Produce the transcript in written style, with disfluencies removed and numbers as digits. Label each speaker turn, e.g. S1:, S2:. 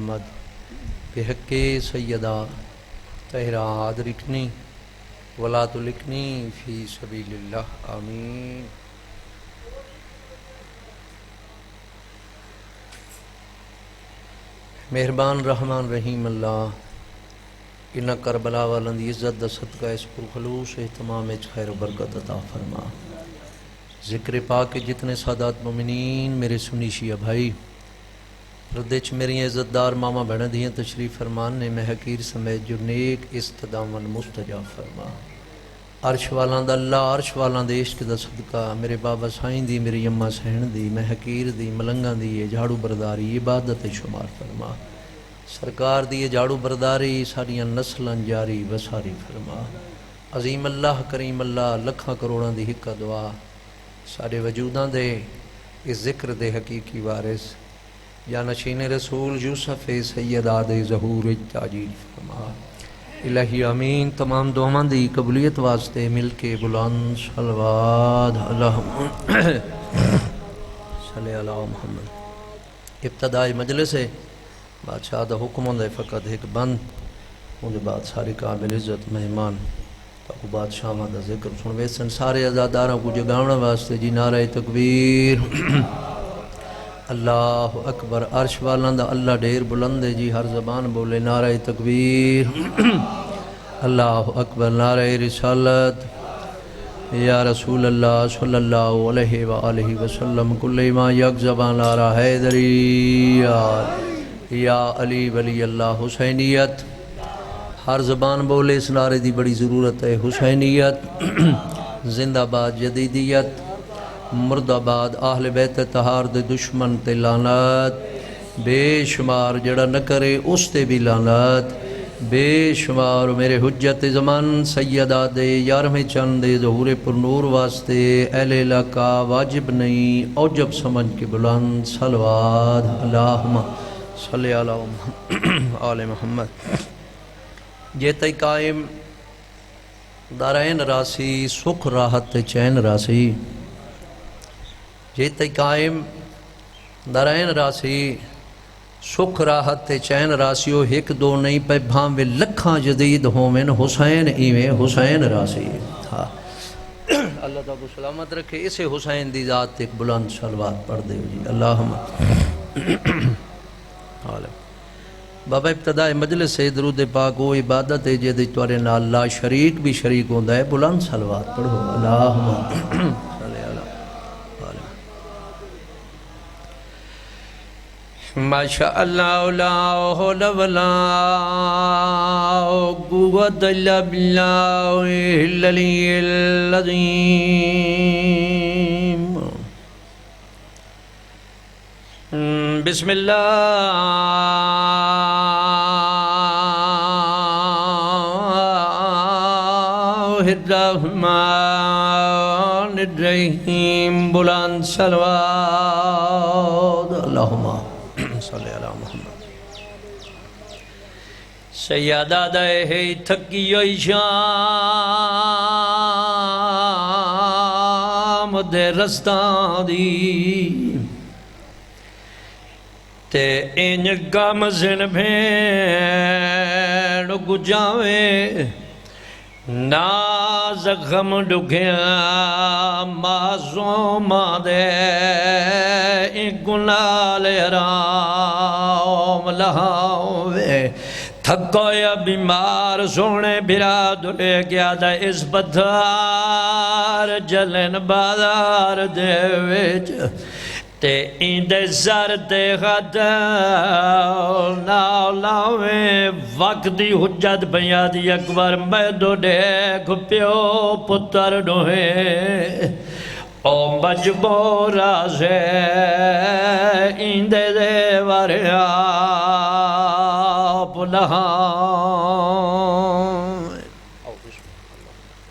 S1: محمد بحق سیدہ طاہرہ ادرکنی ولا تلکنی فی سبیل اللہ آمین۔ مہربان رحمان رحیم اللہ انہاں کربلا والوں دی عزت دا صدقہ اس پرخلوص اہتمام وچ خیر و برکت عطا فرما۔ ذکر پاک کے جتنے سادات مومنین میرے سنی شیعہ بھائی پردے چ میری عزت دار ماما بہن دیاں تشریف فرمان نے میں حقیر سمیت جو نیک استدامن مستجاب فرما۔ عرش والاں دا اللہ عرش والاں دے عشق دا صدقہ میرے بابا سائیں دی میری اماں سہن دی میں حقیر دی ملنگاں دی یہ جھاڑو برداری عبادت شمار فرما۔ سرکار دی یہ جھاڑو برداری ساریاں نسلاں جاری وساری فرما۔ عظیم اللہ کریم اللہ لکھاں کروڑاں دی حقہ دعا سارے وجوداں دے اس ذکر دے حقیقی وارث یا نشین رسول یوسف سید آد ظہور تاجیل فرما۔ الہی آمین۔ تمام دعاواں دی قبولیت واسطے مل کے بلند صلوات اللہم صلی اللہ محمد۔ ابتدائی مجلس ہے بادشاہ دا حکم ہوندہ ہے فقط ایک بند ان دے بعد سارے قابل عزت مہمان تاکہ بادشاہ دا ذکر سنوے سن سارے عزاداروں کو جگاونا واسطے جی نعرہ تکبیر اللہ اکبر۔ عرش والاں دا اللہ ڈیر بلند ہے جی ہر زبان بولے نعرہ تکبیر اللہ اکبر۔ نعرہ رسالت یا رسول اللہ صلی اللہ علیہ وآلہ وسلم کل ما یک زبان نعرہ حیدری یا علی ولی اللہ حسینیت ہر زبان بولے اس نعرے دی بڑی ضرورت ہے۔ حسینیت زندہ باد جدیدیت مرد آباد اہل بیت طہار دے دشمن تے لعنت بے شمار جڑا نہ کرے اس تے بھی لعنت بے شمار میرے حجت زمان سیدہ دے یارہویں چند دے ظہور پر نور واسطے اہل علاقہ واجب نہیں اوجب سمجھ کے بلند صلوات اللہم صلی اللہ آل محمد۔ یہ تی قائم دارین راسی سکھ راحت تے چین راسی جے تی قائم دارین راسی سکھ راحت تے چین راسیو ایک دو نہیں پہ بھاموے لکھاں جدید ہومن حسین ایویں حسین راسی تھا۔ اللہ تعالیٰ سلامت رکھے اسے حسین دی ذات ایک بلند صلوات پڑھ دے جی اللہم بابا ابتداء مجلس سے درود پاک وہ عبادت ہے جے دی توارے نال لا شریک بھی شریک ہوندہ ہے بلند صلوات پڑھو اللہم ماشاء اللہ لا حول ولا قوت الا باللہ العلی العظیم۔ بسم اللہ الرحمن الرحیم بلند صلوات اللہم صلی اللہ محمد۔ سیادہ دائے ہے تھکی ہوئی شام دے رستان دی تے انج گم زن بھین گجاوے نا زخم ڈگیا معصوم دے گناہ رام لہاوے تھکو یا بیمار سونے بھرا دلے گیا دا اس بدھار جلن بازار دے ویچ تے ایندے سر تے خطا ناولاویں وقت دی حجت بیادی اکبر میں دو دیکھ پیو پتر ڈوہے او مجبورا سے ایندے دے وریا پلہاں